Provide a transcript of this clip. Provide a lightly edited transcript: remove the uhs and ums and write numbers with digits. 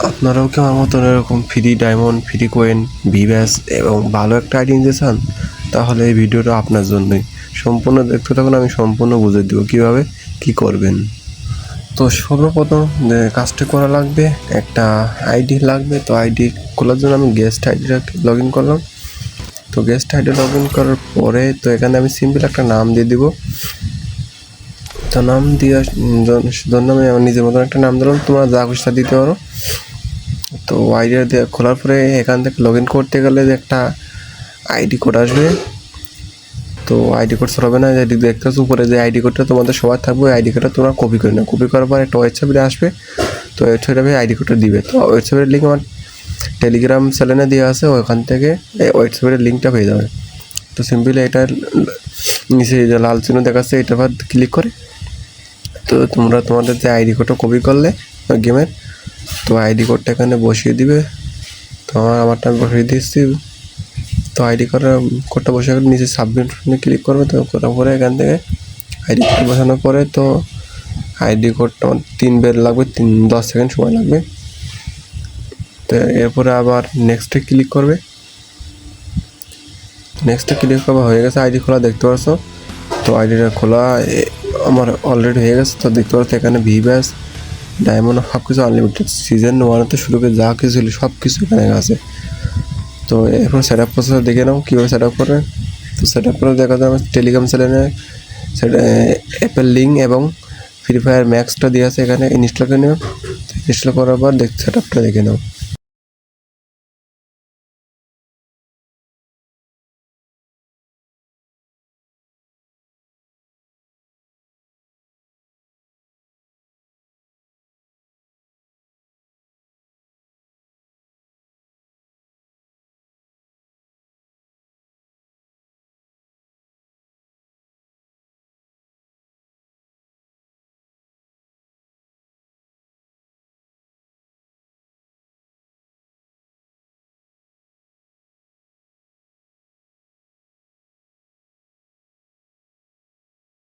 আপনারাও কি আমার মতন এরকম ফ্রি ডায়মন্ড, ফ্রি কয়েন, ভিভ্যাস এবং ভালো একটা আইডি নিতে চান? তাহলে এই ভিডিওটা আপনার জন্যই। সম্পূর্ণ দেখতে থাকুন, আমি সম্পূর্ণ বুঝিয়ে দেবো কীভাবে কী করবেন। তো সর্বপ্রথম যে কাজটা করা লাগবে, একটা আইডি লাগবে। তো আইডি খোলার জন্য আমি গেস্ট আইডিটা লগ ইন করলাম। তো গেস্ট আইডি লগ ইন করার পরে তো এখানে আমি সিম্পল একটা নাম দিয়ে দিব। তো নাম দেওয়ার জন্য আমি আমার নিজের মতন একটা নাম দিলাম, তোমরা যা খুশি তা দিতে পারো। তো আইডিটা দিয়ে খোলার পরে এখান থেকে লগ ইন করতে গেলে যে একটা আইডি কোড আসবে। তো আইডি কোড হবে না, যেটি দেখতেছো উপরে যে আইডি কোডটা তোমাদের সবার থাকবে, ওই আইডি কোডটা তোমরা কপি করে নাও। কপি করার পর একটা ওয়েবসাইটে আসবে, তো ওয়েবসাইটে আইডি কোডটা দিবে। তো ওয়েবসাইটের লিঙ্ক আমার টেলিগ্রাম চ্যানেলে দেওয়া আছে, ওখান থেকে এই ওয়েবসাইটের লিঙ্কটা পেয়ে যাবে। তো সিম্পলি এটা নিচে যে লাল চিহ্ন দেখাচ্ছে এটার পর ক্লিক করে তো তোমরা তোমাদের যে আইডি কোডটা কপি করলে ওই গেমের, তো আইডি কোডটা এখানে বসিয়ে দিবে। তো আমারটা আমি বসিয়ে দিচ্ছি। তো আইডি কোডটা বসে গেলে নিচে সাবমিট ক্লিক করবে। তো করার পরে এখান থেকে আইডি কোড বসানোর পরে তো আইডি কোডটা আমার 3 বের লাগবে, 10 সেকেন্ড সময় লাগবে। তো এরপরে আবার নেক্সটে ক্লিক করবে। নেক্সটে ক্লিক করা হয়ে গেছে, আইডি খোলা দেখতে পাচ্ছ। তো আইডিটা খোলা আমার অলরেডি হয়ে গেছে। তো দেখতে পাচ্ছ এখানে ভিভ্যাস, ডায়মন্ড সব কিছু আনলিমিটেড, সিজন 1 শুরু করে যা কিছু ছিল সব কিছু এখানে আছে। তো এরপর সেট আপ প্রসেস দেখে নাও কীভাবে সেট আপ করবে। তো সেট আপ করে দেখা যায় আমার টেলিগ্রাম চ্যানেলে সেটা অ্যাপের লিঙ্ক এবং ফ্রি ফায়ার ম্যাক্সটা দিয়ে আছে, এখানে ইনস্টল করে নেও। ইনস্টল করার পর সেট আপটা দেখে নাও।